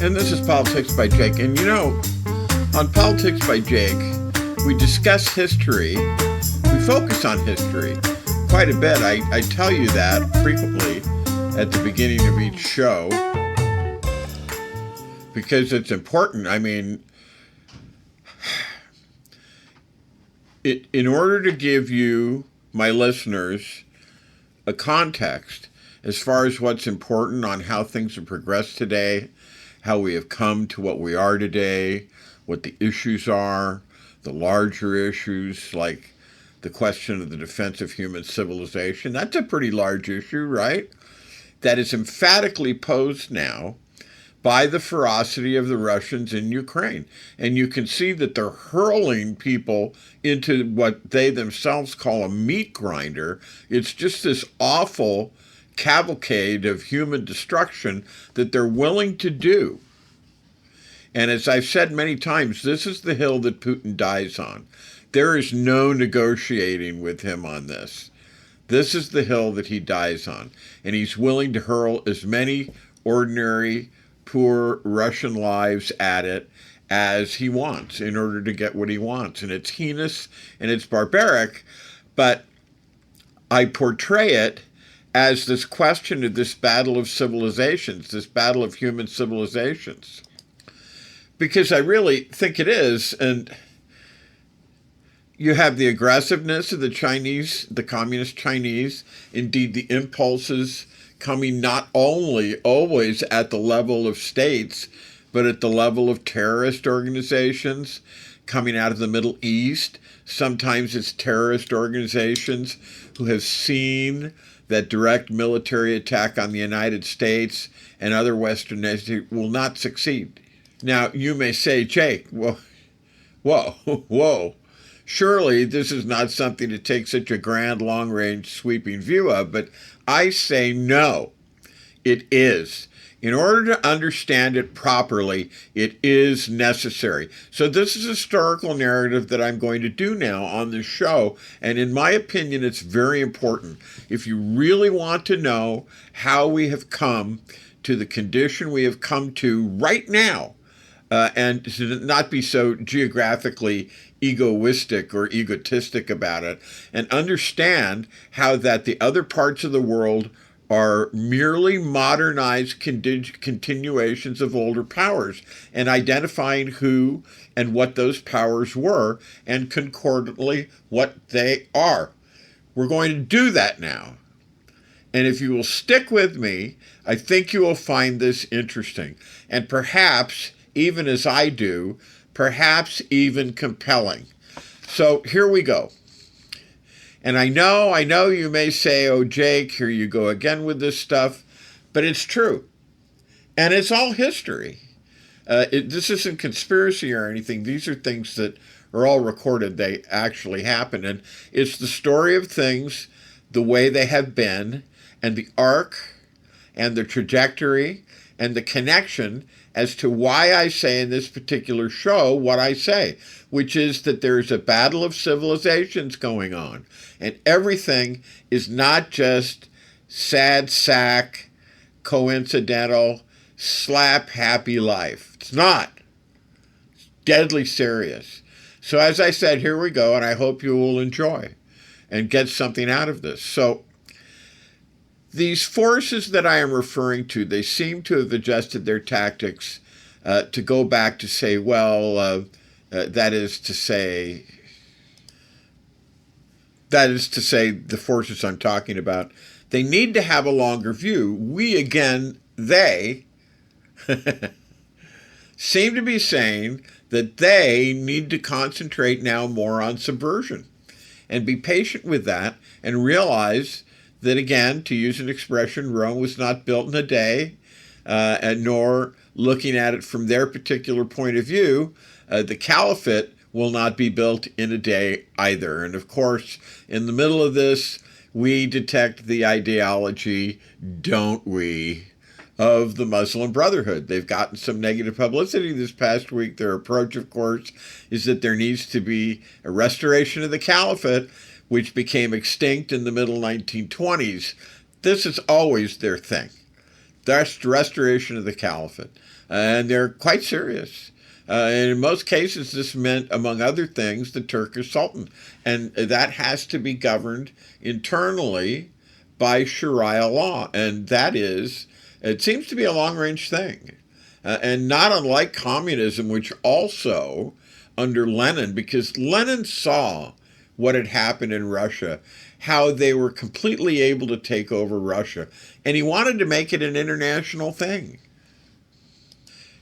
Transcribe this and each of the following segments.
And this is Politics by Jake. And you know, on Politics by Jake, we discuss history. We focus on history quite a bit. I tell you that frequently at the beginning of each show because it's important. I mean, in order to give you, my listeners, a context as far as what's important on how things have progressed today, how we have come to what we are today, what the issues are, the larger issues like the question of the defense of human civilization. That's a pretty large issue, right? That is emphatically posed now by the ferocity of the Russians in Ukraine. And you can see that they're hurling people into what they themselves call a meat grinder. It's just this awful cavalcade of human destruction that they're willing to do. And as I've said many times, this is the hill that Putin dies on. There is no negotiating with him on this. This is the hill that he dies on. And he's willing to hurl as many ordinary, poor Russian lives at it as he wants in order to get what he wants. And it's heinous and it's barbaric, but I portray it as this question of this battle of civilizations, this battle of human civilizations. Because I really think it is, and you have the aggressiveness of the Chinese, the communist Chinese, indeed the impulses coming not only always at the level of states, but at the level of terrorist organizations coming out of the Middle East. Sometimes it's terrorist organizations who have seen that direct military attack on the United States and other Western nations will not succeed. Now, you may say, Jake, well, whoa. Surely this is not something to take such a grand, long-range, sweeping view of, but I say no, it is. In order to understand it properly, it is necessary. So this is a historical narrative that I'm going to do now on this show, and in my opinion, it's very important. If you really want to know how we have come to the condition we have come to right now, and to not be so geographically egoistic or egotistic about it, and understand how that the other parts of the world are merely modernized continuations of older powers, and identifying who and what those powers were, and concordantly what they are. We're going to do that now. And if you will stick with me, I think you will find this interesting. And perhaps, even as I do, perhaps even compelling. So here we go. And I know you may say, oh, Jake, here you go again with this stuff, but it's true. And it's all history. This isn't conspiracy or anything. These are things that are all recorded. They actually happen. And it's the story of things the way they have been, and the arc and the trajectory and the connection as to why I say in this particular show what I say, which is that there's a battle of civilizations going on. And everything is not just sad sack, coincidental, slap happy life. It's not. It's deadly serious. So as I said, here we go, and I hope you will enjoy and get something out of this. So these forces that I am referring to, they seem to have adjusted their tactics to go back to say, well, that is to say the forces I'm talking about, they need to have a longer view. We, again, they, seem to be saying that they need to concentrate now more on subversion and be patient with that and realize that, again, to use an expression, Rome was not built in a day, and nor, looking at it from their particular point of view, the caliphate will not be built in a day either. And of course, in the middle of this, we detect the ideology, don't we, of the Muslim Brotherhood. They've gotten some negative publicity this past week. Their approach, of course, is that there needs to be a restoration of the caliphate, which became extinct in the middle 1920s. This is always their thing. That's the restoration of the caliphate. and they're quite serious. And in most cases, this meant, among other things, the Turkish Sultan. And that has to be governed internally by Sharia law. And that is, it seems to be a long-range thing. And not unlike communism, which also, under Lenin, because Lenin saw what had happened in Russia, how they were completely able to take over Russia. And he wanted to make it an international thing.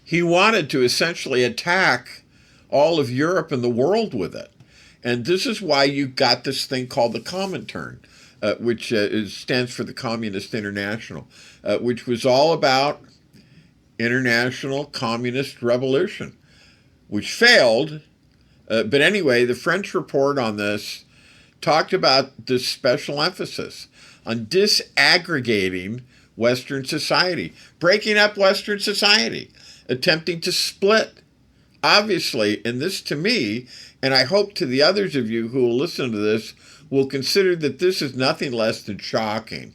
He wanted to essentially attack all of Europe and the world with it. And this is why you got this thing called the Comintern, which stands for the Communist International, which was all about international communist revolution, which failed. But anyway, the French report on this talked about this special emphasis on disaggregating Western society, breaking up Western society, attempting to split. Obviously, and this to me, and I hope to the others of you who will listen to this, will consider that this is nothing less than shocking.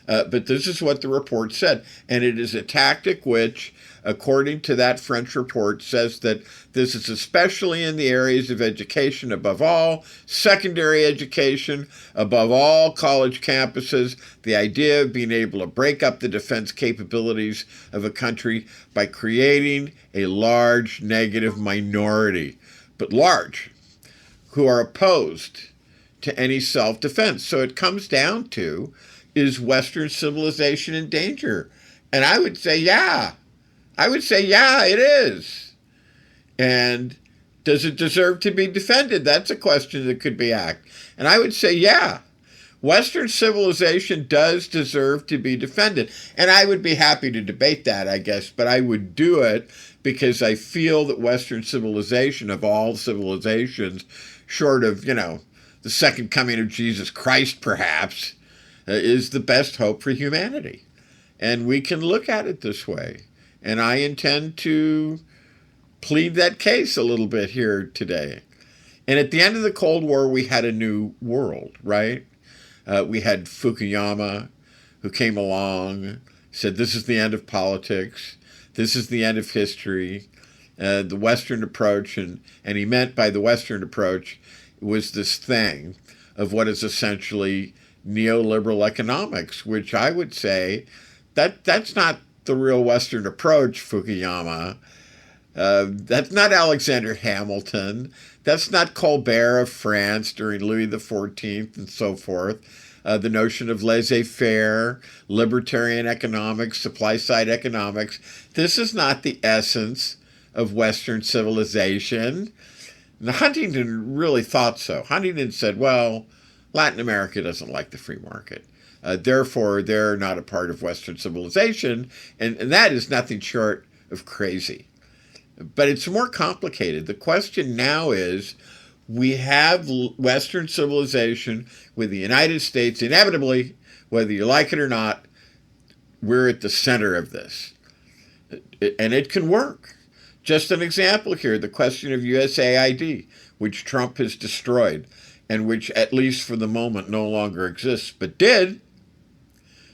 But this is what the report said, and it is a tactic which, according to that French report, says that this is especially in the areas of education above all, secondary education, above all college campuses, the idea of being able to break up the defense capabilities of a country by creating a large negative minority, but large, who are opposed to any self-defense. So it comes down to, is Western civilization in danger? And I would say, yeah. I would say, yeah, it is. And does it deserve to be defended? That's a question that could be asked. And I would say, yeah. Western civilization does deserve to be defended. And I would be happy to debate that, I guess, but I would do it because I feel that Western civilization, of all civilizations, short of, the second coming of Jesus Christ, perhaps, is the best hope for humanity. And we can look at it this way. And I intend to plead that case a little bit here today. And at the end of the Cold War, we had a new world, right? We had Fukuyama, who came along, said this is the end of politics, this is the end of history, the Western approach, and he meant by the Western approach was this thing of what is essentially neoliberal economics, which I would say that's not the real Western approach, Fukuyama. That's not Alexander Hamilton. That's not Colbert of France during Louis XIV and so forth. The notion of laissez-faire, libertarian economics, supply-side economics. This is not the essence of Western civilization. Now, Huntington really thought so. Huntington said, well, Latin America doesn't like the free market. Therefore, they're not a part of Western civilization, and that is nothing short of crazy. But it's more complicated. The question now is, we have Western civilization with the United States, inevitably, whether you like it or not, we're at the center of this. And it can work. Just an example here, the question of USAID, which Trump has destroyed, and which, at least for the moment, no longer exists, but did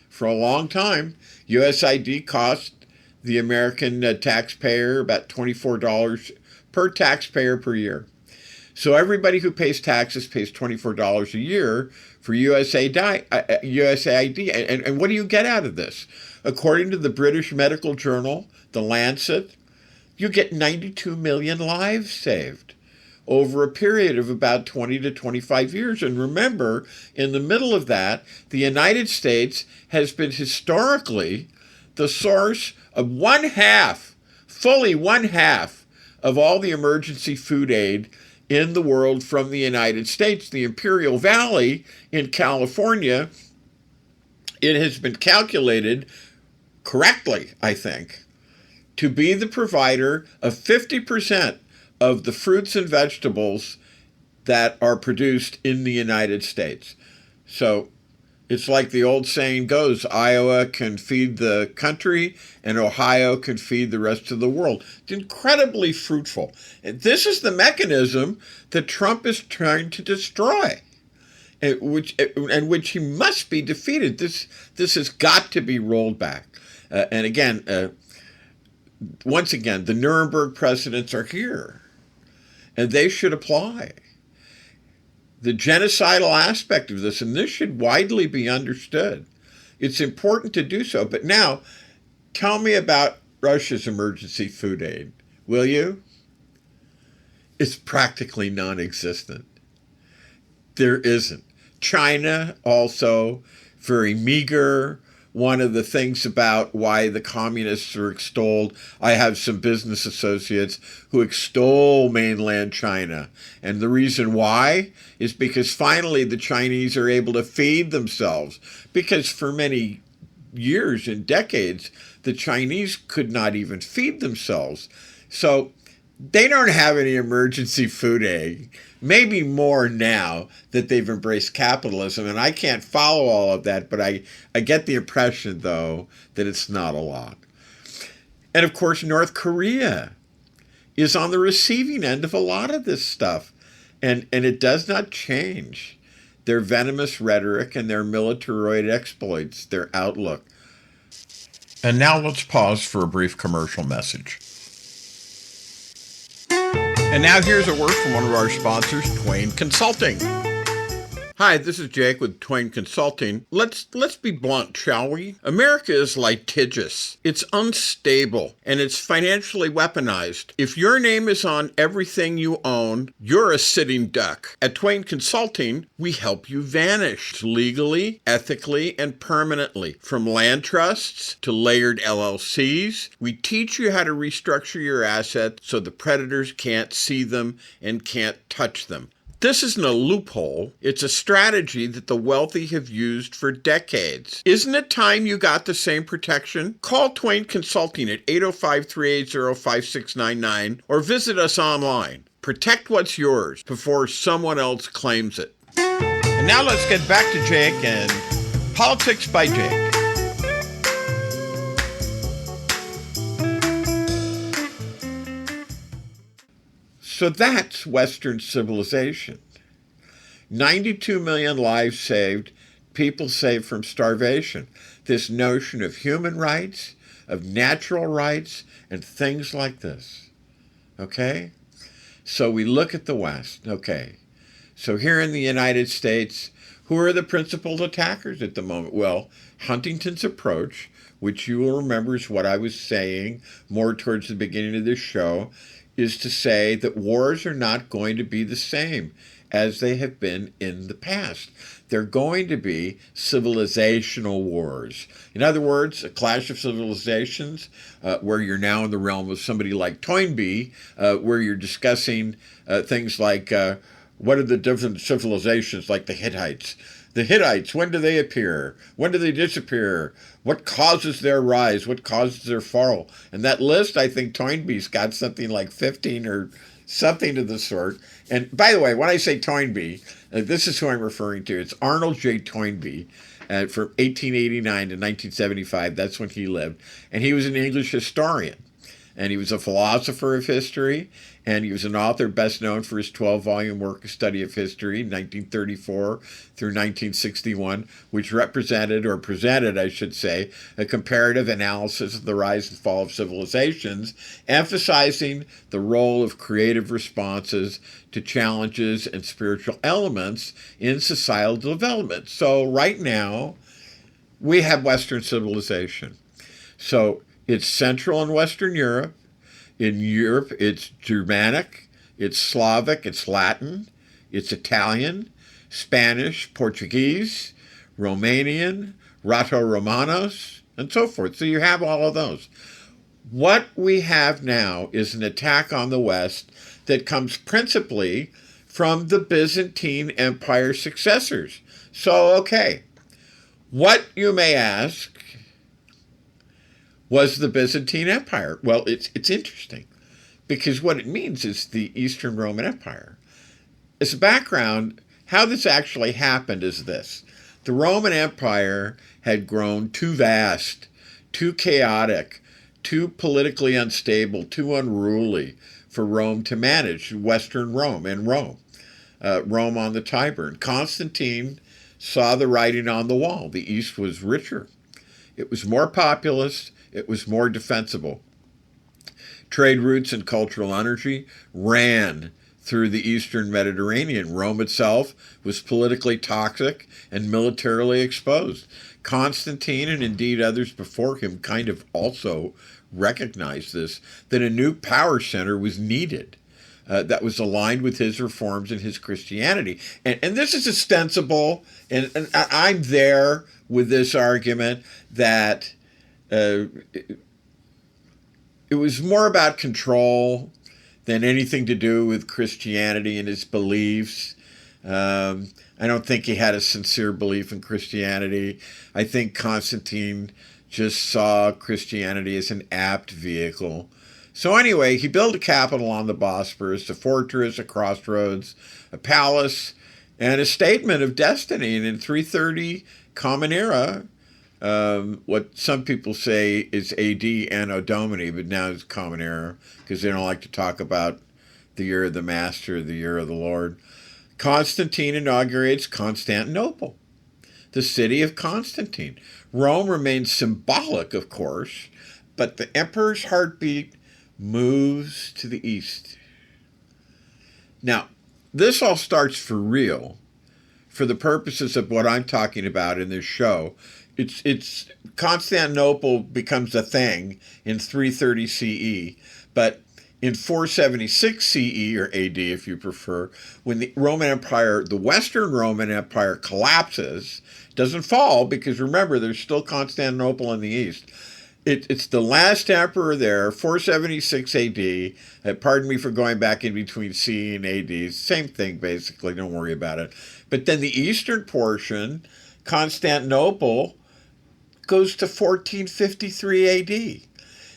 for a long time. USAID cost the American taxpayer about $24 per taxpayer per year. So everybody who pays taxes pays $24 a year for USAID. And what do you get out of this? According to the British medical journal, The Lancet, you get 92 million lives saved over a period of about 20 to 25 years. And remember, in the middle of that, the United States has been historically the source of fully one half of all the emergency food aid in the world from the United States. The Imperial Valley in California, it has been calculated correctly, I think, to be the provider of 50% of the fruits and vegetables that are produced in the United States. So it's like the old saying goes, Iowa can feed the country and Ohio can feed the rest of the world. It's incredibly fruitful. And this is the mechanism that Trump is trying to destroy, and which he must be defeated. This has got to be rolled back. And again, once again, the Nuremberg precedents are here, and they should apply. The genocidal aspect of this, and this should widely be understood. It's important to do so. But now, tell me about Russia's emergency food aid, will you? It's practically non-existent. There isn't. China also, very meager. One of the things about why the communists are extolled, I have some business associates who extol mainland China. And the reason why is because finally the Chinese are able to feed themselves. Because for many years and decades, the Chinese could not even feed themselves. So they don't have any emergency food aid. Maybe more now that they've embraced capitalism. And I can't follow all of that, but I get the impression, though, that it's not a lot. And of course, North Korea is on the receiving end of a lot of this stuff. And it does not change their venomous rhetoric and their militaroid exploits, their outlook. And now let's pause for a brief commercial message. And now here's a word from one of our sponsors, Twain Consulting. Hi, this is Jake with Twain Consulting. Let's be blunt, shall we? America is litigious. It's unstable, and it's financially weaponized. If your name is on everything you own, you're a sitting duck. At Twain Consulting, we help you vanish legally, ethically, and permanently. From land trusts to layered LLCs, we teach you how to restructure your assets so the predators can't see them and can't touch them. This isn't a loophole. It's a strategy that the wealthy have used for decades. Isn't it time you got the same protection? Call Twain Consulting at 805-380-5699 or visit us online. Protect what's yours before someone else claims it. And now let's get back to Jake and Politics by Jake. So that's Western civilization. 92 million lives saved, people saved from starvation. This notion of human rights, of natural rights, and things like this. Okay? So we look at the West. Okay. So here in the United States, who are the principal attackers at the moment? Well, Huntington's approach, which you will remember is what I was saying more towards the beginning of this show, is to say that wars are not going to be the same as they have been in the past. They're going to be civilizational wars. In other words, a clash of civilizations where you're now in the realm of somebody like Toynbee, where you're discussing things like what are the different civilizations like the Hittites? The Hittites, when do they appear? When do they disappear? What causes their rise? What causes their fall? And that list, I think Toynbee's got something like 15 or something of the sort. And by the way, when I say Toynbee, this is who I'm referring to. It's Arnold J. Toynbee from 1889 to 1975. That's when he lived. And he was an English historian. And he was a philosopher of history, and he was an author best known for his 12-volume work, A Study of History, 1934 through 1961, which presented, I should say, a comparative analysis of the rise and fall of civilizations, emphasizing the role of creative responses to challenges and spiritual elements in societal development. So right now, we have Western civilization. So it's Central and Western Europe. In Europe, it's Germanic, it's Slavic, it's Latin, it's Italian, Spanish, Portuguese, Romanian, Rato-Romanos, and so forth. So you have all of those. What we have now is an attack on the West that comes principally from the Byzantine Empire successors. So, okay, what, you may ask, was the Byzantine Empire? Well, it's interesting because what it means is the Eastern Roman Empire. As a background, how this actually happened is this. The Roman Empire had grown too vast, too chaotic, too politically unstable, too unruly for Rome to manage, Western Rome and Rome on the Tiber. And Constantine saw the writing on the wall. The East was richer. It was more populous. It was more defensible. Trade routes and cultural energy ran through the eastern Mediterranean. Rome itself was politically toxic and militarily exposed. Constantine, and indeed others before him, kind of also recognized this, that a new power center was needed. That was aligned with his reforms and his Christianity. And this is ostensible, and I'm there with this argument that it was more about control than anything to do with Christianity and his beliefs. I don't think he had a sincere belief in Christianity. I think Constantine just saw Christianity as an apt vehicle. So anyway, he built a capital on the Bosporus, a fortress, a crossroads, a palace, and a statement of destiny. And in 330 Common Era, what some people say is AD Anno Domini, but now it's Common Era because they don't like to talk about the year of the Master, the year of the Lord. Constantine inaugurates Constantinople, the city of Constantine. Rome remains symbolic, of course, but the emperor's heartbeat moves to the east. Now, this all starts for real for the purposes of what I'm talking about in this show. It's Constantinople becomes a thing in 330 CE, but in 476 CE, or AD if you prefer, when the Roman Empire, the Western Roman Empire collapses, doesn't fall because remember, there's still Constantinople in the east. It's the last emperor there, 476 AD. Pardon me for going back in between CE and AD. Same thing, basically. Don't worry about it. But then the eastern portion, Constantinople, goes to 1453 AD.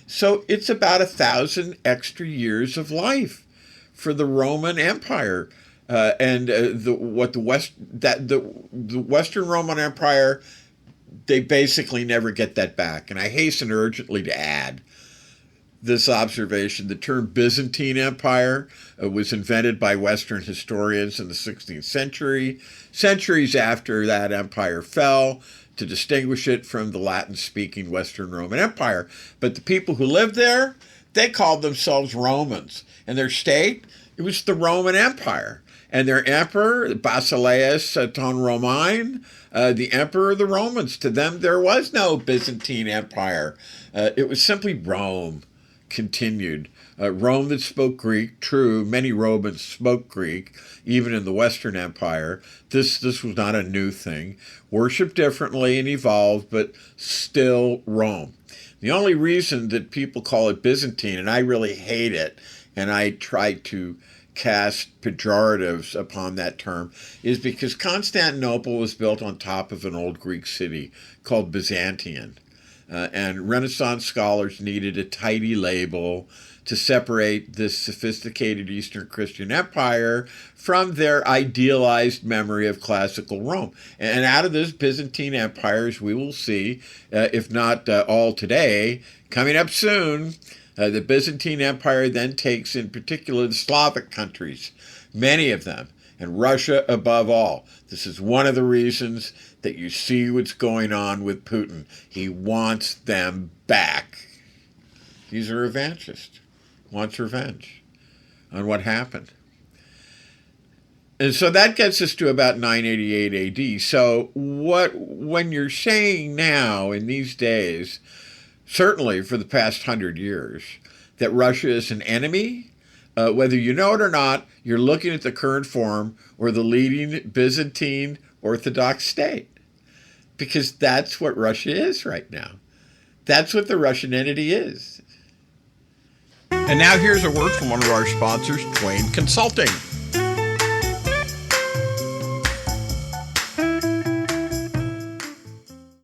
So it's about 1,000 extra years of life for the Roman Empire, the Western Roman Empire. They basically never get that back. And I hasten urgently to add this observation. The term Byzantine Empire was invented by Western historians in the 16th century, centuries after that empire fell, to distinguish it from the Latin-speaking Western Roman Empire. But the people who lived there, they called themselves Romans. And their state, it was the Roman Empire. And their emperor, Basileus ton Romain, the emperor of the Romans. To them, there was no Byzantine Empire. It was simply Rome, continued. Rome that spoke Greek, true, many Romans spoke Greek, even in the Western Empire. This was not a new thing. Worshipped differently and evolved, but still Rome. The only reason that people call it Byzantine, and I really hate it, and I try to cast pejoratives upon that term, is because Constantinople was built on top of an old Greek city called Byzantium. And Renaissance scholars needed a tidy label to separate this sophisticated Eastern Christian empire from their idealized memory of classical Rome. And out of this Byzantine empires, we will see, if not all today, coming up soon, the Byzantine Empire then takes in particular the Slavic countries, many of them, and Russia above all. This is one of the reasons that you see what's going on with Putin. He wants them back. He's a revanchist. Wants revenge on what happened. And so that gets us to about 988 AD. So when you're saying now in these days, certainly for the past 100 years, that Russia is an enemy, whether you know it or not, you're looking at the current form or the leading Byzantine Orthodox state. Because that's what Russia is right now. That's what the Russian entity is. And now here's a word from one of our sponsors, Twain Consulting.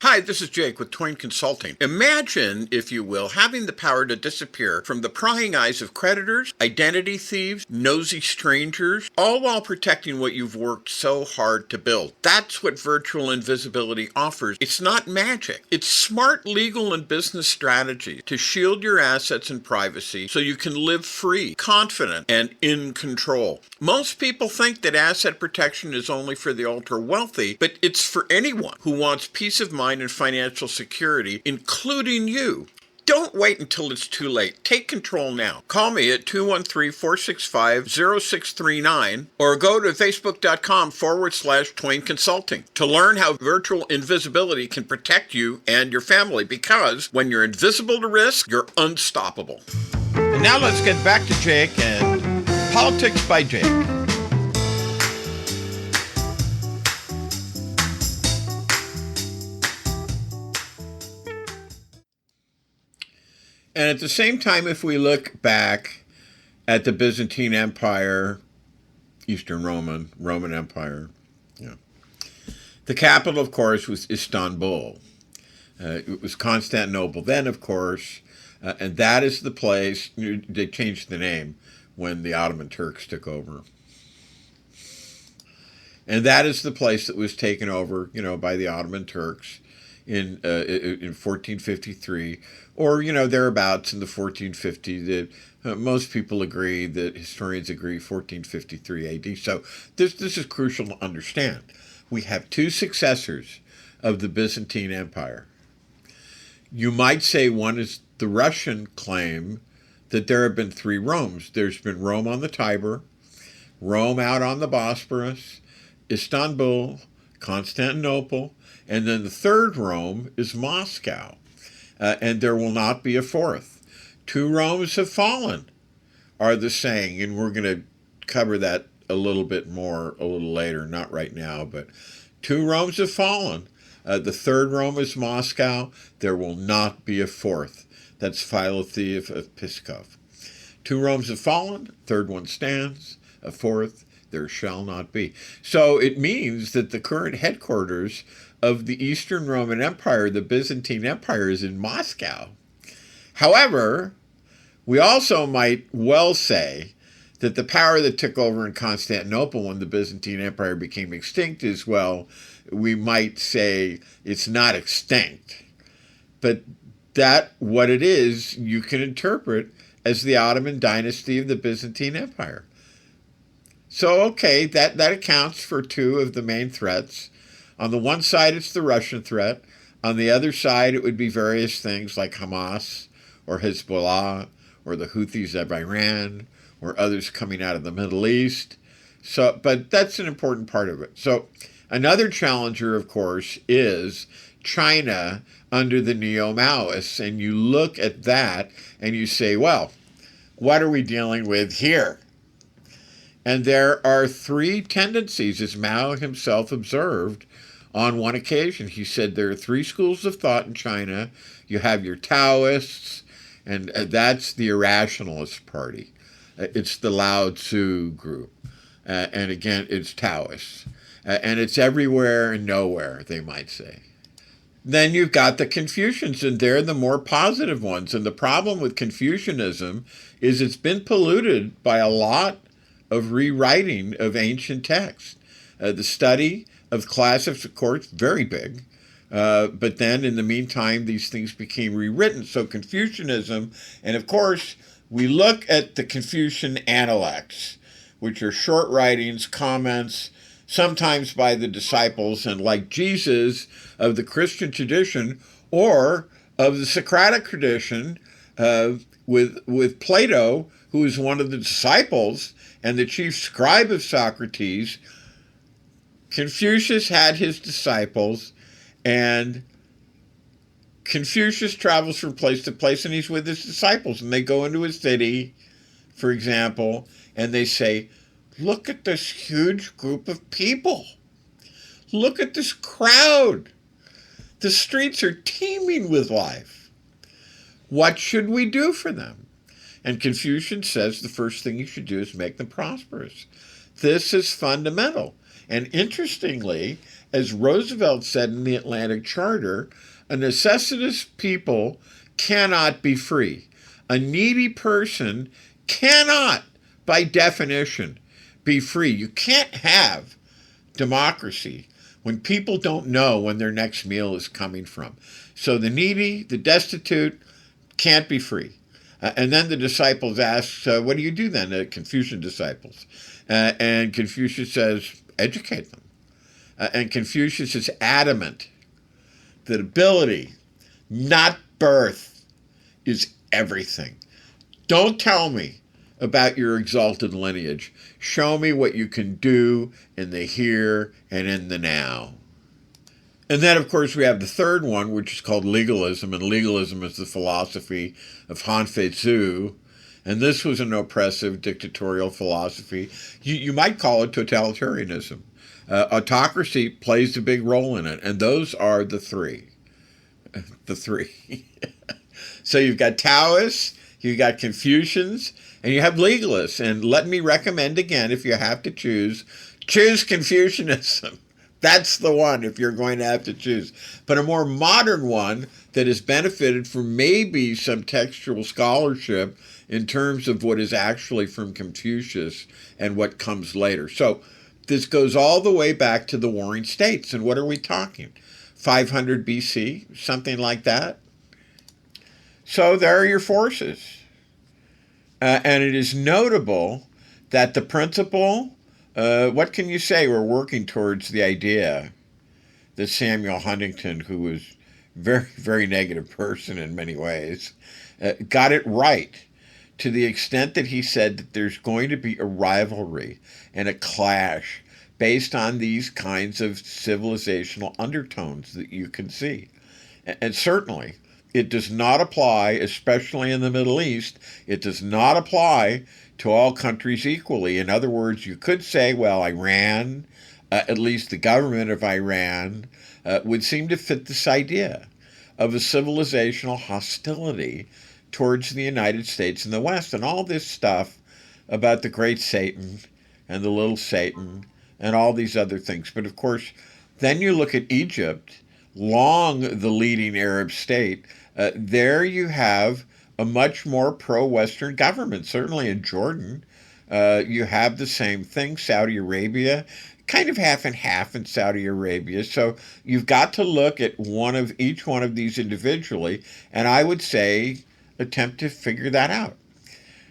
Hi, this is Jake with Twain Consulting. Imagine, if you will, having the power to disappear from the prying eyes of creditors, identity thieves, nosy strangers, all while protecting what you've worked so hard to build. That's what virtual invisibility offers. It's not magic. It's smart legal and business strategy to shield your assets and privacy so you can live free, confident, and in control. Most people think that asset protection is only for the ultra-wealthy, but it's for anyone who wants peace of mind and financial security, including you. Don't wait until it's too late. Take control now. Call me at 213-465-0639 or go to facebook.com/Twain Consulting to learn how virtual invisibility can protect you and your family, because when you're invisible to risk, you're unstoppable. And now let's get back to Jake and Politics by Jake. And at the same time, if we look back at the Byzantine Empire, Eastern Roman Empire, the capital, of course, was Istanbul. It was Constantinople then, of course, and that is the place. They changed the name when the Ottoman Turks took over. And that is the place that was taken over, by the Ottoman Turks in 1453, or thereabouts in the 1450. Most people agree, that historians agree, 1453 A.D. So this is crucial to understand. We have two successors of the Byzantine Empire. You might say one is the Russian claim that there have been three Romes. There's been Rome on the Tiber, Rome out on the Bosporus, Istanbul, Constantinople, and then the third Rome is Moscow. And there will not be a fourth. Two Romes have fallen, are the saying, and we're going to cover that a little bit more a little later, not right now, but two Romes have fallen. The third Rome is Moscow. There will not be a fourth. That's Philotheia of Pskov. Two Romes have fallen, third one stands, a fourth there shall not be. So it means that the current headquarters of the Eastern Roman Empire, the Byzantine Empire, is in Moscow. However, we also might well say that the power that took over in Constantinople when the Byzantine Empire became extinct is, well, we might say it's not extinct. But that, what it is, you can interpret as the Ottoman dynasty of the Byzantine Empire. So, okay, that accounts for two of the main threats. On the one side, it's the Russian threat. On the other side, it would be various things like Hamas or Hezbollah or the Houthis of Iran or others coming out of the Middle East. So, but that's an important part of it. So another challenger, of course, is China under the neo-Maoists. And you look at that and you say, well, what are we dealing with here? And there are three tendencies, as Mao himself observed on one occasion. He said there are three schools of thought in China. You have your Taoists, and that's the irrationalist party. It's the Lao Tzu group. And again, it's Taoists. And it's everywhere and nowhere, they might say. Then you've got the Confucians, and they're the more positive ones. And the problem with Confucianism is it's been polluted by a lot of rewriting of ancient texts. The study of classics, of course, very big. But then in the meantime, these things became rewritten. So Confucianism, and of course, we look at the Confucian Analects, which are short writings, comments, sometimes by the disciples, and like Jesus, of the Christian tradition, or of the Socratic tradition, with Plato, who is one of the disciples and the chief scribe of Socrates. Confucius had his disciples, and Confucius travels from place to place, and he's with his disciples, and they go into a city, for example, and they say, look at this huge group of people. Look at this crowd. The streets are teeming with life. What should we do for them? And Confucius says the first thing you should do is make them prosperous. This is fundamental. And interestingly, as Roosevelt said in the Atlantic Charter, a necessitous people cannot be free. A needy person cannot, by definition, be free. You can't have democracy when people don't know when their next meal is coming from. So the needy, the destitute, can't be free. And then the disciples ask, what do you do then, the Confucian disciples? And Confucius says, educate them. And Confucius is adamant that ability, not birth, is everything. Don't tell me about your exalted lineage. Show me what you can do in the here and in the now. And then, of course, we have the third one, which is called legalism. And legalism is the philosophy of Han Tzu. And this was an oppressive, dictatorial philosophy. You might call it totalitarianism. Autocracy plays a big role in it. And those are the three. The three. So you've got Taoists, you've got Confucians, and you have legalists. And let me recommend again, if you have to choose Confucianism. That's the one if you're going to have to choose. But a more modern one that has benefited from maybe some textual scholarship in terms of what is actually from Confucius and what comes later. So this goes all the way back to the Warring States. And what are we talking? 500 BC, something like that? So there are your forces. And it is notable that the principle, what can you say? We're working towards the idea that Samuel Huntington, who was a very, very negative person in many ways, got it right to the extent that he said that there's going to be a rivalry and a clash based on these kinds of civilizational undertones that you can see. And certainly, it does not apply, especially in the Middle East, it does not apply to all countries equally. In other words, you could say, well, Iran, at least the government of Iran, would seem to fit this idea of a civilizational hostility towards the United States and the West. And all this stuff about the great Satan and the little Satan and all these other things. But of course, then you look at Egypt, long the leading Arab state. There you have a much more pro-Western government. Certainly in Jordan, you have the same thing. Saudi Arabia, kind of half and half in Saudi Arabia. So you've got to look at each one of these individually, and I would say attempt to figure that out.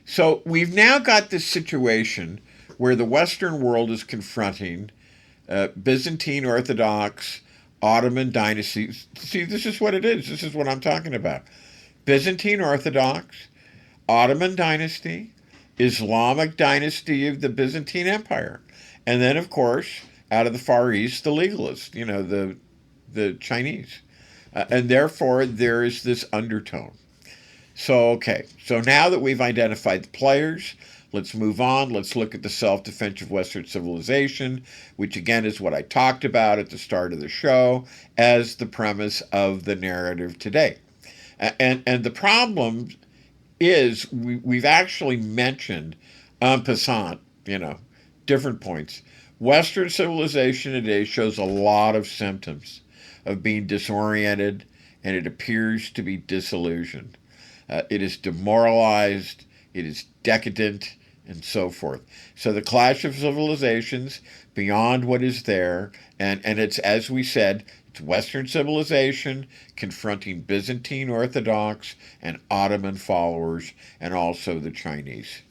So we've now got this situation where the Western world is confronting Byzantine Orthodox, Ottoman dynasties. See, this is what it is. This is what I'm talking about. Byzantine Orthodox, Ottoman dynasty, Islamic dynasty of the Byzantine Empire. And then, of course, out of the Far East, the legalists, the Chinese. And therefore, there is this undertone. So, okay. So now that we've identified the players, let's move on. Let's look at the self-defense of Western civilization, which again is what I talked about at the start of the show as the premise of the narrative today. And the problem is we've actually mentioned en passant, different points. Western civilization today shows a lot of symptoms of being disoriented, and it appears to be disillusioned. It is demoralized, it is decadent, and so forth. So the clash of civilizations beyond what is there, and it's, as we said, it's Western civilization confronting Byzantine Orthodox and Ottoman followers, and also the Chinese,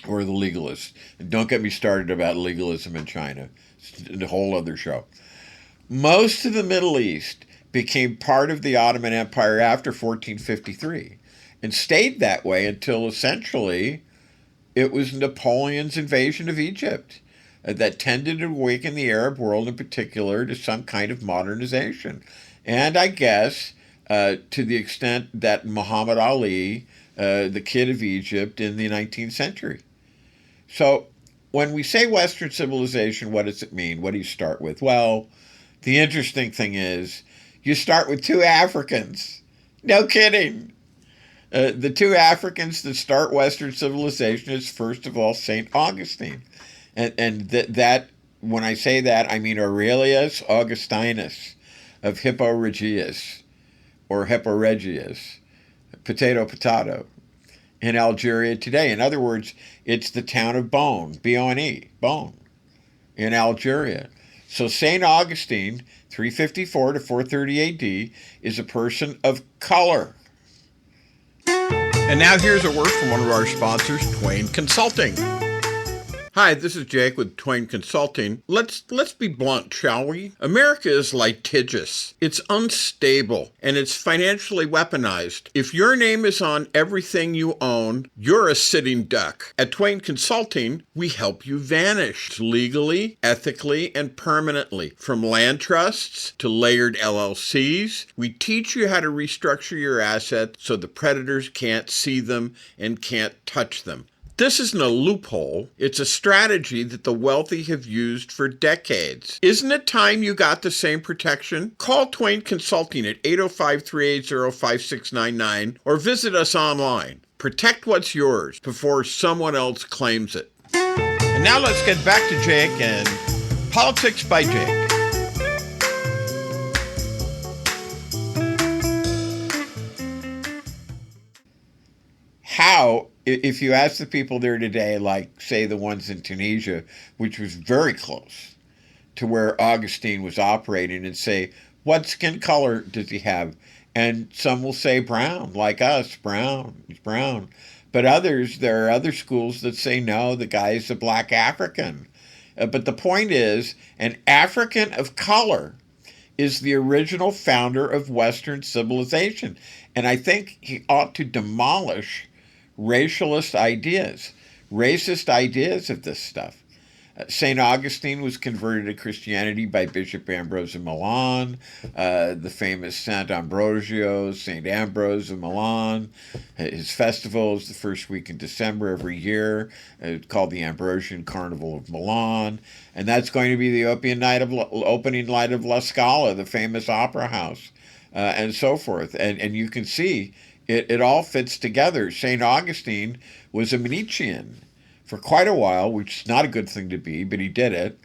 or the legalists. And don't get me started about legalism in China. It's a whole other show. Most of the Middle East became part of the Ottoman Empire after 1453 and stayed that way until essentially it was Napoleon's invasion of Egypt that tended to awaken the Arab world in particular to some kind of modernization. And I guess to the extent that Muhammad Ali, the kid of Egypt in the 19th century. So when we say Western civilization, what does it mean? What do you start with? Well, the interesting thing is you start with two Africans. No kidding. The two Africans that start Western civilization is, first of all, St. Augustine. And that when I say that, I mean Aurelius Augustinus of Hippo Regius, or Hippo Regius, potato, in Algeria today. In other words, it's the town of Bone, B-O-N-E, Bone, in Algeria. So St. Augustine, 354 to 430 AD, is a person of color. And now here's a word from one of our sponsors, Twain Consulting. Hi, this is Jake with Twain Consulting. Let's be blunt, shall we? America is litigious. It's unstable, and it's financially weaponized. If your name is on everything you own, you're a sitting duck. At Twain Consulting, we help you vanish legally, ethically, and permanently. From land trusts to layered LLCs, we teach you how to restructure your assets so the predators can't see them and can't touch them. This isn't a loophole. It's a strategy that the wealthy have used for decades. Isn't it time you got the same protection? Call Twain Consulting at 805-380-5699 or visit us online. Protect what's yours before someone else claims it. And now let's get back to Jake and Politics by Jake. How, if you ask the people there today, like, say, the ones in Tunisia, which was very close to where Augustine was operating, and say, what skin color does he have? And some will say brown, like us, brown, he's brown. But others, there are other schools that say, no, the guy is a black African. But the point is, an African of color is the original founder of Western civilization. And I think he ought to demolish racialist ideas, racist ideas of this stuff. St. Augustine was converted to Christianity by Bishop Ambrose of Milan, the famous Sant Ambrosio, St. Ambrose of Milan. His festival is the first week in December every year. It's called the Ambrosian Carnival of Milan. And that's going to be the opening night of La Scala, the famous opera house, and so forth. And you can see it all fits together. St. Augustine was a Manichean for quite a while, which is not a good thing to be, but he did it.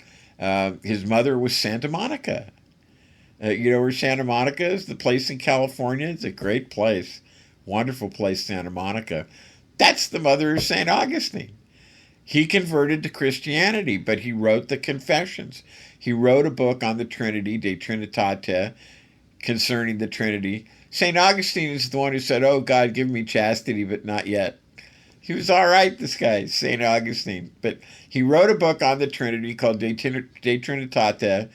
His mother was Santa Monica. You know where Santa Monica is? The place in California? It's a great place. Wonderful place, Santa Monica. That's the mother of St. Augustine. He converted to Christianity, but he wrote the Confessions. He wrote a book on the Trinity, De Trinitate, concerning the Trinity. St. Augustine is the one who said, oh, God, give me chastity, but not yet. He was all right, this guy, St. Augustine. But he wrote a book on the Trinity called De Trinitate,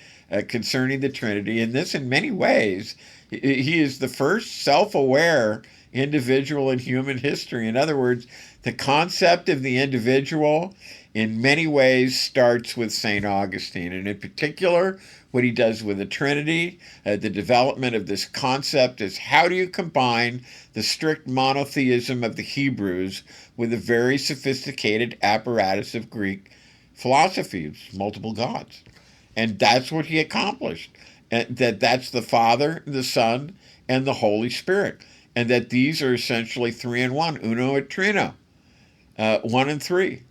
concerning the Trinity. And this, in many ways, he is the first self-aware individual in human history. In other words, the concept of the individual, in many ways, starts with St. Augustine. And in particular, what he does with the Trinity, the development of this concept is how do you combine the strict monotheism of the Hebrews with a very sophisticated apparatus of Greek philosophy, multiple gods. And that's what he accomplished. And that's the Father, the Son, and the Holy Spirit. And that these are essentially three in one, uno et trino, one and three.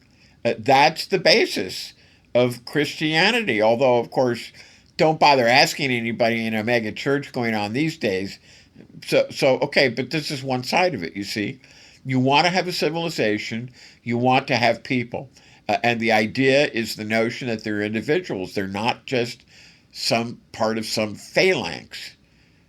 That's the basis of Christianity. Although, of course, don't bother asking anybody in a mega church going on these days. So okay, but this is one side of it, you see. You want to have a civilization. You want to have people. And the idea is the notion that they're individuals. They're not just some part of some phalanx,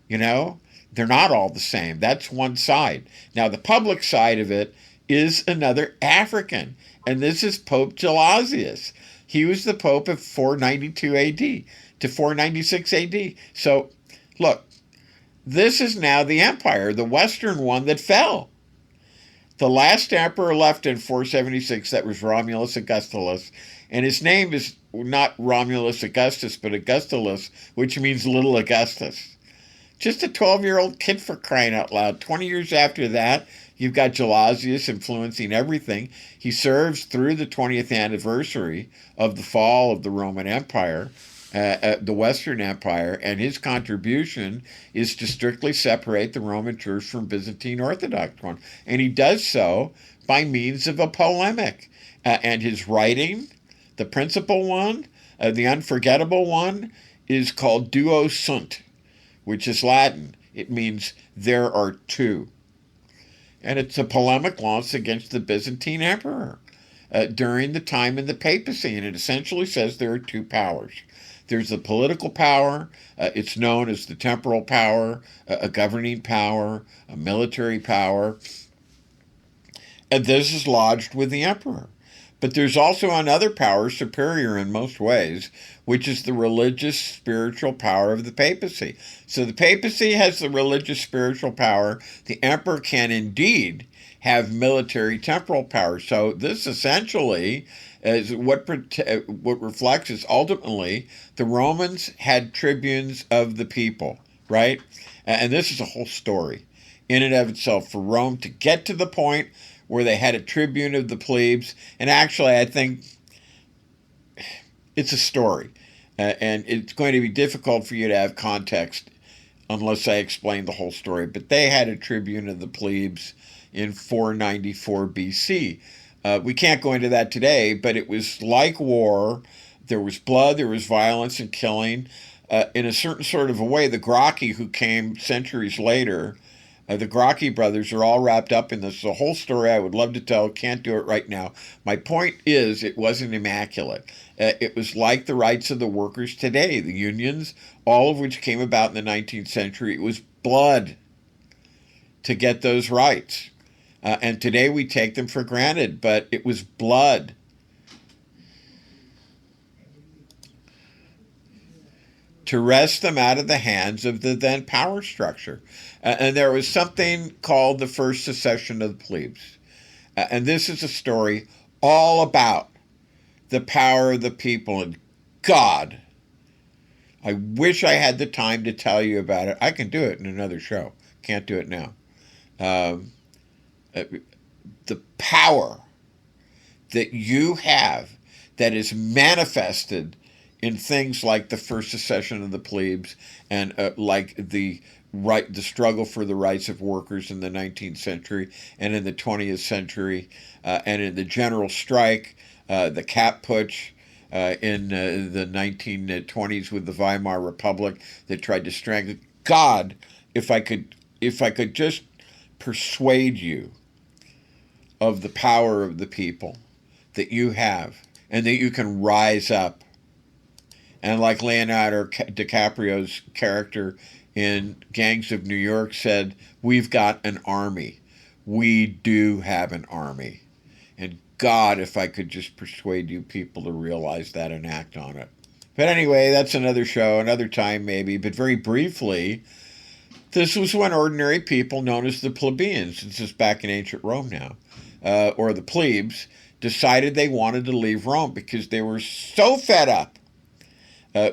you know? They're not all the same. That's one side. Now, the public side of it is another African. And this is Pope Gelasius. He was the Pope of 492 AD to 496 AD. So, look, this is now the empire, the Western one that fell. The last emperor left in 476, that was Romulus Augustulus, and his name is not Romulus Augustus, but Augustulus, which means little Augustus. Just a 12-year-old kid, for crying out loud. 20 years after that, you've got Gelasius influencing everything. He serves through the 20th anniversary of the fall of the Roman Empire, the Western Empire, and his contribution is to strictly separate the Roman Church from Byzantine Orthodox one. And he does so by means of a polemic. And his writing, the principal one, the unforgettable one, is called Duo Sunt, which is Latin. It means there are two. And it's a polemic launch against the Byzantine emperor during the time in the papacy. And it essentially says there are two powers. There's the political power. It's known as the temporal power, a governing power, a military power. And this is lodged with the emperor. But there's also another power superior in most ways, which is the religious spiritual power of the papacy. So the papacy has the religious spiritual power. The emperor can indeed have military temporal power. So this essentially is what reflects is ultimately the Romans had tribunes of the people, right? And this is a whole story in and of itself for Rome to get to the point where they had a tribune of the plebes. And actually, I think it's a story. And it's going to be difficult for you to have context unless I explain the whole story. But they had a tribune of the plebes in 494 BC. We can't go into that today, but it was like war. There was blood, there was violence and killing. In a certain sort of a way, the Gracchi, who came centuries later, the Gracchi brothers are all wrapped up in this. It's a whole story I would love to tell. Can't do it right now. My point is, it wasn't immaculate. It was like the rights of the workers today, the unions, all of which came about in the 19th century. It was blood to get those rights. And today we take them for granted, but it was blood. To wrest them out of the hands of the then power structure. And there was something called the First Secession of the Plebes. And this is a story all about the power of the people. And God, I wish I had the time to tell you about it. I can do it in another show. Can't do it now. The power that you have that is manifested in things like the First Secession of the Plebes and like the struggle for the rights of workers in the 19th century and in the 20th century, and in the general strike, the cap putsch in the 1920s with the Weimar Republic that tried to strangle. God, if I could just persuade you of the power of the people that you have and that you can rise up. And like Leonardo DiCaprio's character in Gangs of New York said, we've got an army. We do have an army. And God, if I could just persuade you people to realize that and act on it. But anyway, that's another show, another time maybe. But very briefly, this was when ordinary people known as the plebeians, this is back in ancient Rome now, or the plebes, decided they wanted to leave Rome because they were so fed up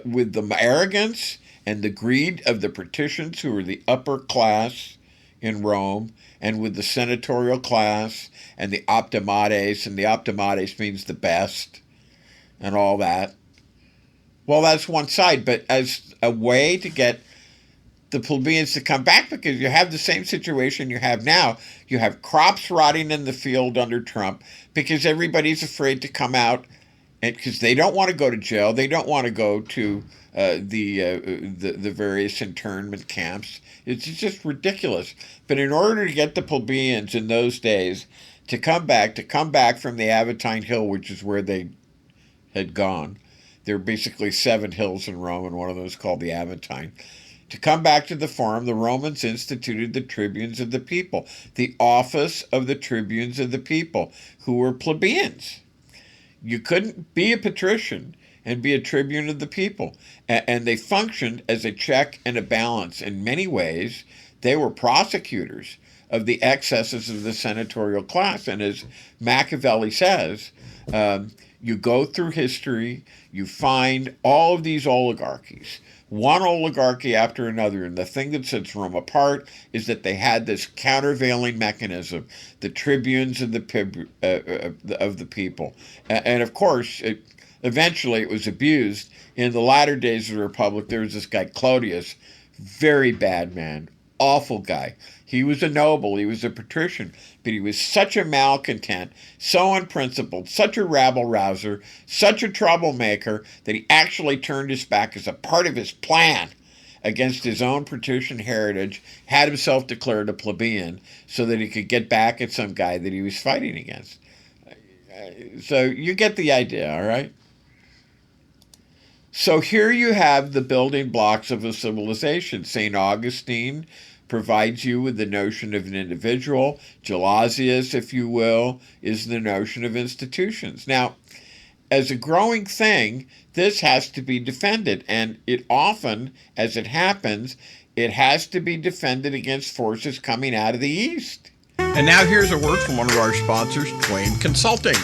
with the arrogance and the greed of the patricians, who were the upper class in Rome, and with the senatorial class and the optimates, and the optimates means the best and all that. Well, that's one side, but as a way to get the plebeians to come back, because you have the same situation you have now. You have crops rotting in the field under Trump because everybody's afraid to come out, and because they don't want to go to jail, they don't want to go to the various internment camps. It's just ridiculous. But in order to get the plebeians in those days to come back from the Aventine Hill, which is where they had gone, there are basically 7 hills in Rome, and one of those called the Aventine. To come back to the forum, the Romans instituted the tribunes of the people, the office of the tribunes of the people, who were plebeians. You couldn't be a patrician and be a tribune of the people. And they functioned as a check and a balance. In many ways, they were prosecutors of the excesses of the senatorial class. And as Machiavelli says, you go through history, you find all of these oligarchies, one oligarchy after another, and the thing that sets Rome apart is that they had this countervailing mechanism, the tribunes of the people, and of course, eventually it was abused. In the latter days of the Republic, there was this guy Claudius, very bad man, awful guy. He was a noble, he was a patrician, but he was such a malcontent, so unprincipled, such a rabble-rouser, such a troublemaker, that he actually turned his back as a part of his plan against his own patrician heritage, had himself declared a plebeian so that he could get back at some guy that he was fighting against. So you get the idea, all right? So here you have the building blocks of a civilization. St. Augustine provides you with the notion of an individual. Gelasius, if you will, is the notion of institutions. Now, as a growing thing, this has to be defended, and it often, as it happens, it has to be defended against forces coming out of the East. And now here's a word from one of our sponsors, Twain Consulting.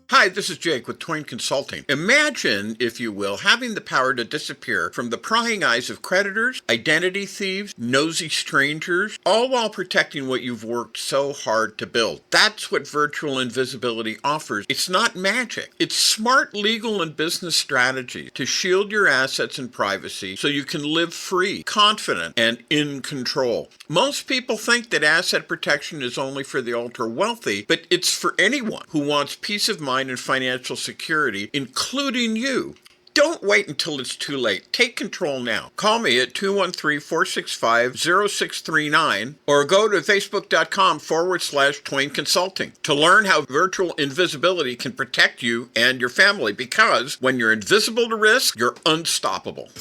Hi, this is Jake with Twain Consulting. Imagine, if you will, having the power to disappear from the prying eyes of creditors, identity thieves, nosy strangers, all while protecting what you've worked so hard to build. That's what virtual invisibility offers. It's not magic. It's smart legal and business strategies to shield your assets and privacy so you can live free, confident, and in control. Most people think that asset protection is only for the ultra-wealthy, but it's for anyone who wants peace of mind and financial security, including you. Don't wait until it's too late. Take control now. Call me at 213-465-0639 or go to facebook.com/Twain Consulting to learn how virtual invisibility can protect you and your family, because when you're invisible to risk, you're unstoppable.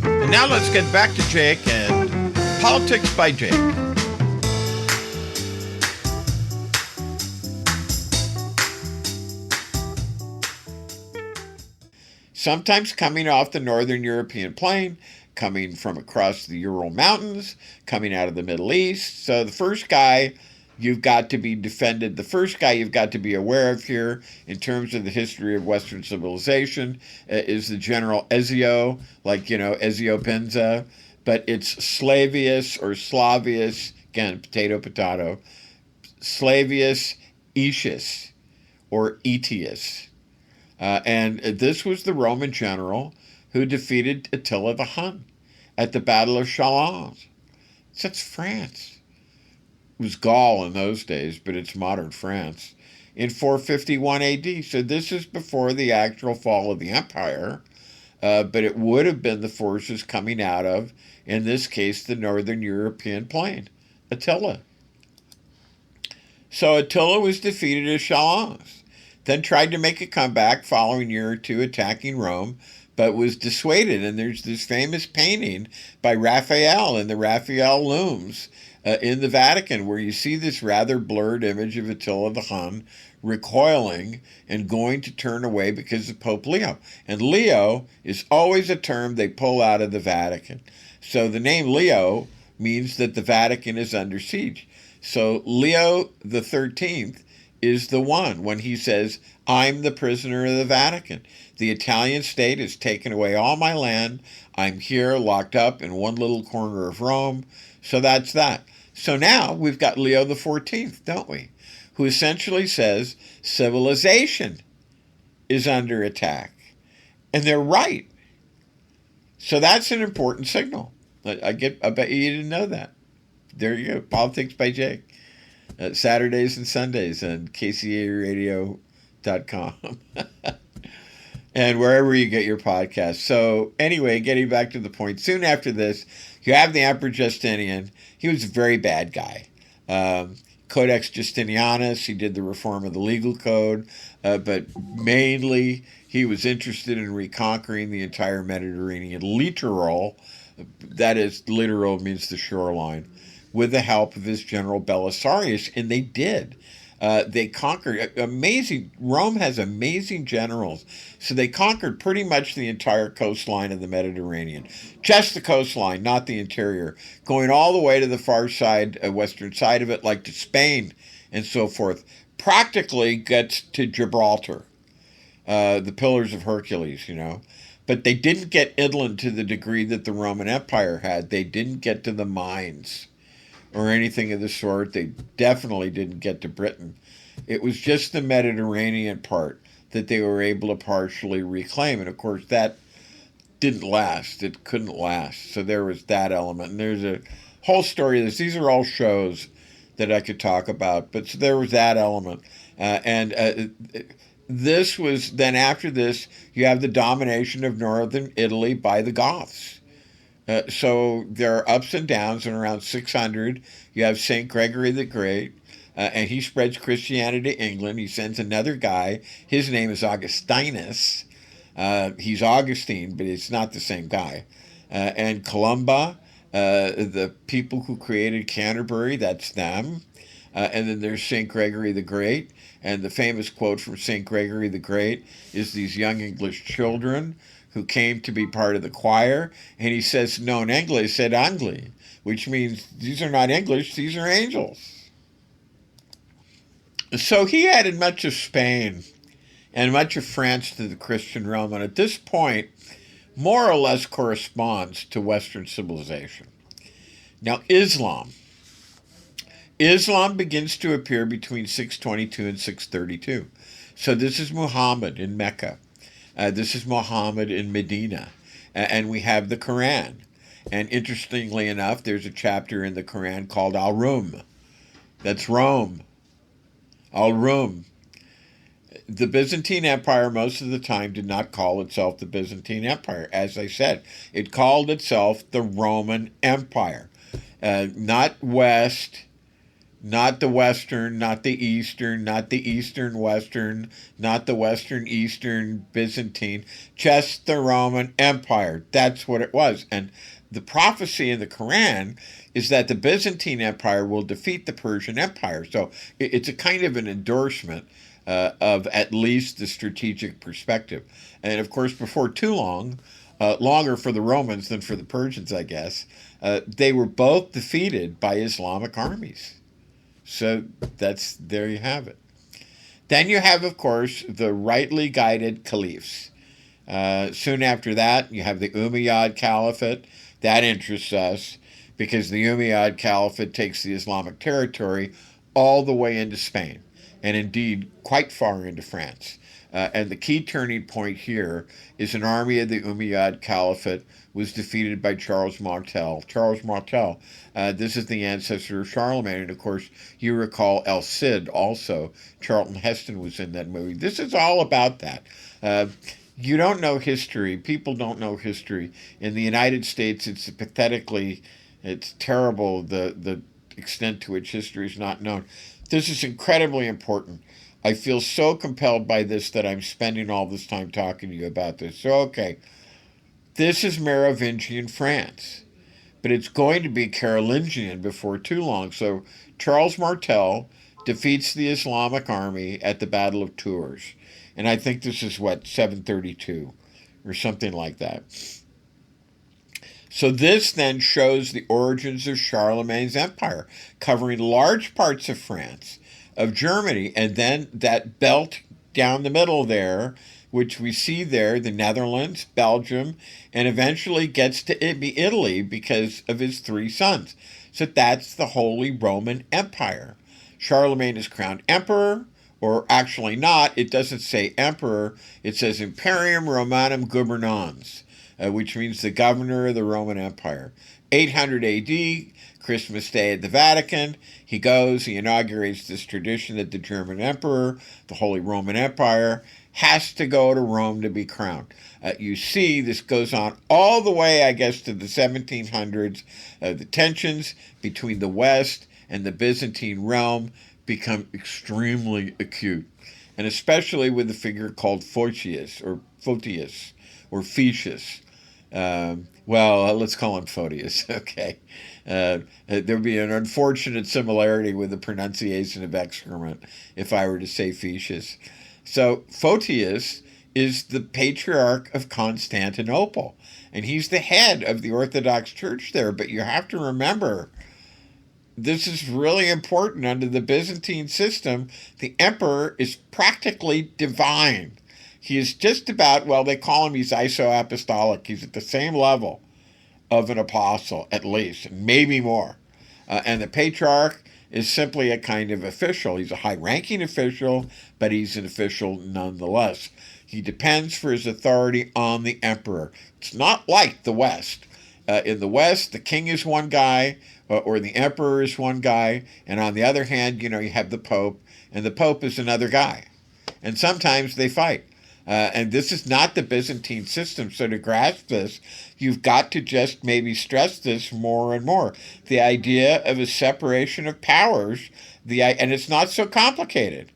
And now let's get back to Jake and Politics by Jake. Sometimes coming off the northern European plain, coming from across the Ural Mountains, coming out of the Middle East. So the first guy you've got to be defended, the first guy you've got to be aware of here in terms of the history of Western civilization is the general Ezio, like, Ezio Pinza, but it's Slavius or Slavius, again, potato, Slavius Aetius or Aetius. And this was the Roman general who defeated Attila the Hun at the Battle of Shutdowns. That's France. It was Gaul in those days, but it's modern France. In 451 AD. So this is before the actual fall of the empire, but it would have been the forces coming out of, in this case, the northern European plain. Attila. So Attila was defeated at Shutdowns. Then tried to make a comeback following year or two attacking Rome, but was dissuaded. And there's this famous painting by Raphael in the Raphael looms in the Vatican, where you see this rather blurred image of Attila the Hun recoiling and going to turn away because of Pope Leo. And Leo is always a term they pull out of the Vatican. So the name Leo means that the Vatican is under siege. So Leo the 13th is the one when he says, I'm the prisoner of the Vatican. The Italian state has taken away all my land. I'm here locked up in one little corner of Rome. So that's that. So now we've got Leo the 14th, don't we? Who essentially says civilization is under attack. And they're right. So that's an important signal. I bet you didn't know that. There you go. Politics by Jake. Saturdays and Sundays on kcaradio.com and wherever you get your podcasts. So anyway, getting back to the point, soon after this, you have the Emperor Justinian. He was a very bad guy. Codex Justinianus, he did the reform of the legal code, but mainly he was interested in reconquering the entire Mediterranean littoral. That is, littoral means the shoreline, with the help of his general Belisarius, and they did. They conquered, amazing, Rome has amazing generals, so they conquered pretty much the entire coastline of the Mediterranean. Just the coastline, not the interior, going all the way to the far side, western side of it, like to Spain and so forth. Practically gets to Gibraltar, the Pillars of Hercules, But they didn't get inland to the degree that the Roman Empire had. They didn't get to the mines or anything of the sort. They definitely didn't get to Britain. It was just the Mediterranean part that they were able to partially reclaim. And of course, that didn't last. It couldn't last. So there was that element. And there's a whole story of this. These are all shows that I could talk about. But so there was that element. This was, then after this, you have the domination of northern Italy by the Goths. So there are ups and downs, and around 600, you have St. Gregory the Great, and he spreads Christianity to England. He sends another guy. His name is Augustinus, He's Augustine, but it's not the same guy. And Columba, the people who created Canterbury, that's them. And then there's St. Gregory the Great. And the famous quote from St. Gregory the Great is these young English children who came to be part of the choir. And he says, no, in English, said Angli, which means these are not English, these are angels. So he added much of Spain and much of France to the Christian realm, and at this point, more or less corresponds to Western civilization. Now, Islam. Islam begins to appear between 622 and 632. So this is Muhammad in Mecca. This is Muhammad in Medina. And we have the Quran. And interestingly enough, there's a chapter in the Quran called Al-Rum. That's Rome. Al-Rum. The Byzantine Empire most of the time did not call itself the Byzantine Empire. As I said, it called itself the Roman Empire. Not West, not the Western, not the Eastern, not the Eastern Western, not the Western Eastern Byzantine, just the Roman Empire. That's what it was. And the prophecy in the Quran is that the Byzantine Empire will defeat the Persian Empire. So it's a kind of an endorsement of at least the strategic perspective. And of course, before too long, longer for the Romans than for the Persians, I guess, they were both defeated by Islamic armies. So there you have it. Then you have, of course, the rightly guided caliphs. Soon after that, you have the Umayyad Caliphate. That interests us because the Umayyad Caliphate takes the Islamic territory all the way into Spain, and indeed quite far into France. And the key turning point here is an army of the Umayyad Caliphate was defeated by Charles Martel. Charles Martel, this is the ancestor of Charlemagne, and of course you recall El Cid also. Charlton Heston was in that movie. This is all about that. You don't know history. People don't know history. In the United States, it's terrible the extent to which history is not known. This is incredibly important. I feel so compelled by this that I'm spending all this time talking to you about this. So, okay, this is Merovingian France, but it's going to be Carolingian before too long. So Charles Martel defeats the Islamic army at the Battle of Tours. And I think this is, 732 or something like that. So this then shows the origins of Charlemagne's empire, covering large parts of France, of Germany, and then that belt down the middle there, which we see there, the Netherlands, Belgium, and eventually gets to be Italy because of his three sons. So that's the Holy Roman Empire. Charlemagne is crowned emperor, or actually not, it doesn't say emperor, it says Imperium Romanum Gubernans, which means the governor of the Roman Empire. 800 AD, Christmas Day at the Vatican, he goes, he inaugurates this tradition that the German emperor, the Holy Roman Empire, has to go to Rome to be crowned. You see, this goes on all the way, I guess, to the 1700s. The tensions between the West and the Byzantine realm become extremely acute, and especially with a figure called Photius, or Photius. Let's call him Photius, okay. There'd be an unfortunate similarity with the pronunciation of excrement if I were to say Photius. So Photius is the Patriarch of Constantinople, and he's the head of the Orthodox Church there, but you have to remember, this is really important. Under the Byzantine system, the emperor is practically divine. He is just about, they call him, he's iso-apostolic. He's at the same level of an apostle, at least, and maybe more. And the patriarch is simply a kind of official. He's a high-ranking official, but he's an official nonetheless. He depends for his authority on the emperor. It's not like the West. In the West, the king is one guy, or the emperor is one guy, and on the other hand, you have the pope, and the pope is another guy. And sometimes they fight. And this is not the Byzantine system, so to grasp this, you've got to just maybe stress this more and more. The idea of a separation of powers, and it's not so complicated.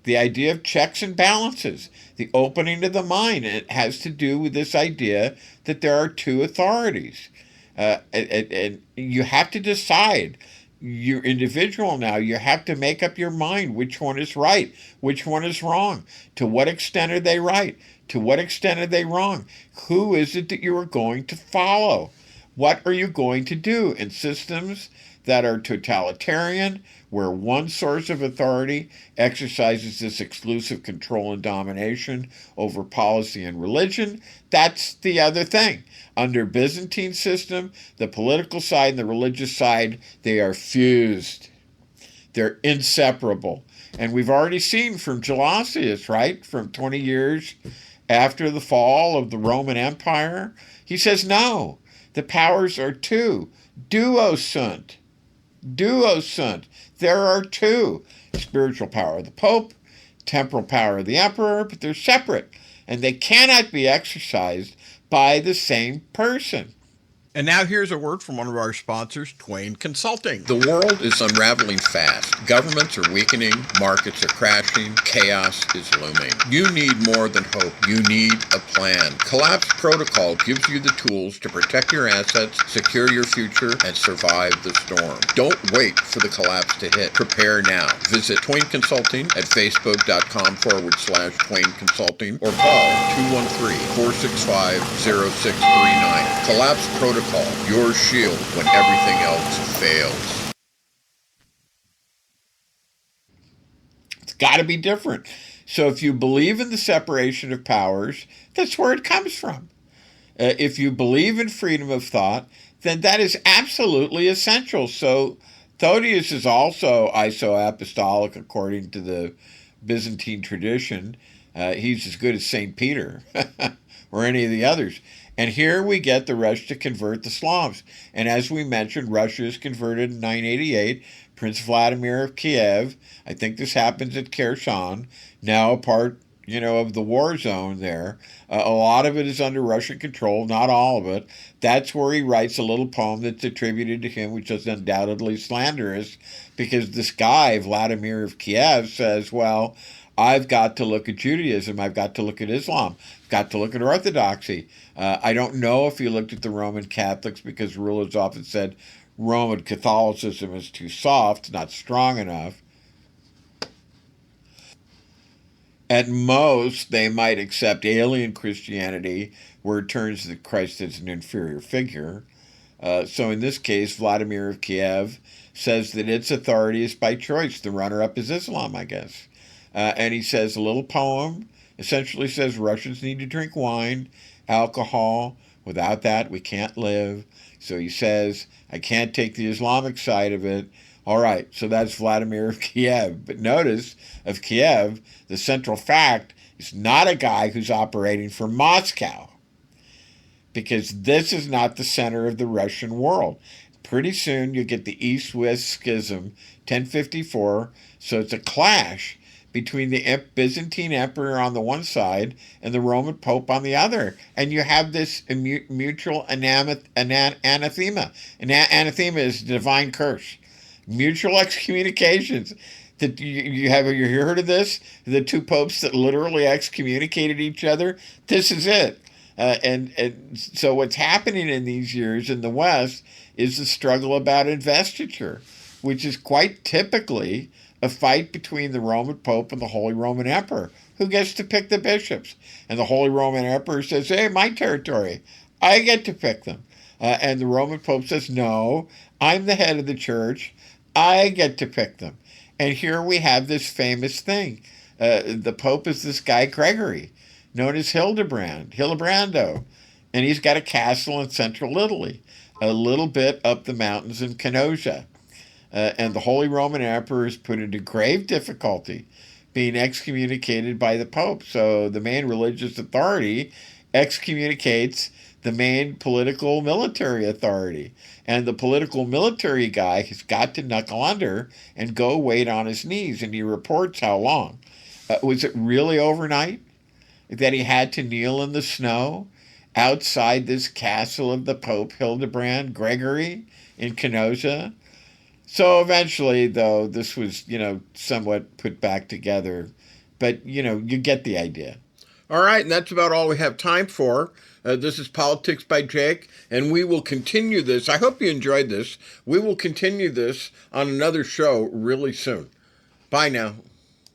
the idea of checks and balances, the opening of the mind. And it has to do with this idea that there are two authorities. And you have to decide. You're individual now. You have to make up your mind which one is right, which one is wrong. To what extent are they right? To what extent are they wrong? Who is it that you are going to follow? What are you going to do in systems that are totalitarian, where one source of authority exercises this exclusive control and domination over policy and religion? That's the other thing. Under Byzantine system, the political side and the religious side, they are fused. They're inseparable. And we've already seen from Gelasius, right, from 20 years after the fall of the Roman Empire, he says, no, the powers are two. Duo sunt. Duo sunt. There are two. Spiritual power of the Pope, temporal power of the Emperor, but they're separate. And they cannot be exercised by the same person. And now here's a word from one of our sponsors, Twain Consulting. The world is unraveling fast. Governments are weakening, markets are crashing, chaos is looming. You need more than hope. You need a plan. Collapse Protocol gives you the tools to protect your assets, secure your future, and survive the storm. Don't wait for the collapse to hit. Prepare now. Visit Twain Consulting at facebook.com/Twain Consulting or call 213-465-0639. Collapse Protocol. Your shield when everything else fails. It's got to be different. So if you believe in the separation of powers, that's where it comes from. If you believe in freedom of thought, then that is absolutely essential. So Thodius is also iso-apostolic according to the Byzantine tradition. He's as good as St. Peter or any of the others. And here we get the rush to convert the Slavs. And as we mentioned, Russia is converted in 988. Prince Vladimir of Kiev, I think this happens at Kherson, now a part, of the war zone there. A lot of it is under Russian control, not all of it. That's where he writes a little poem that's attributed to him, which is undoubtedly slanderous, because this guy, Vladimir of Kiev, says, well, I've got to look at Judaism, I've got to look at Islam, I've got to look at Orthodoxy. I don't know if he looked at the Roman Catholics, because rulers often said Roman Catholicism is too soft, not strong enough. At most, they might accept alien Christianity, where it turns to Christ as an inferior figure. So in this case, Vladimir of Kiev says that its authority is by choice. The runner-up is Islam, I guess. And he says a little poem, essentially says Russians need to drink wine, alcohol. Without that, we can't live. So he says, I can't take the Islamic side of it. All right, so that's Vladimir of Kiev. But notice, of Kiev, the central fact is not a guy who's operating for Moscow, because this is not the center of the Russian world. Pretty soon you get the East-West schism, 1054, so it's a clash between the Byzantine emperor on the one side and the Roman Pope on the other. And you have this mutual anathema. Anathema is divine curse. Mutual excommunications. That you heard of this? The two popes that literally excommunicated each other? This is it. And so what's happening in these years in the West is the struggle about investiture, which is quite typically a fight between the Roman Pope and the Holy Roman Emperor. Who gets to pick the bishops? And the Holy Roman Emperor says, hey, my territory, I get to pick them. And the Roman Pope says, no, I'm the head of the church, I get to pick them. And here we have this famous thing. The Pope is this guy Gregory, known as Hildebrando. And he's got a castle in central Italy, a little bit up the mountains in Canosia. And the Holy Roman Emperor is put into grave difficulty, being excommunicated by the Pope. So the main religious authority excommunicates the main political military authority. And the political military guy has got to knuckle under and go wait on his knees. And he reports how long. Was it really overnight that he had to kneel in the snow outside this castle of the Pope Hildebrand Gregory in Canosia? So eventually, though, this was, somewhat put back together. But, you get the idea. All right, and that's about all we have time for. This is Politics by Jake, and we will continue this. I hope you enjoyed this. We will continue this on another show really soon. Bye now.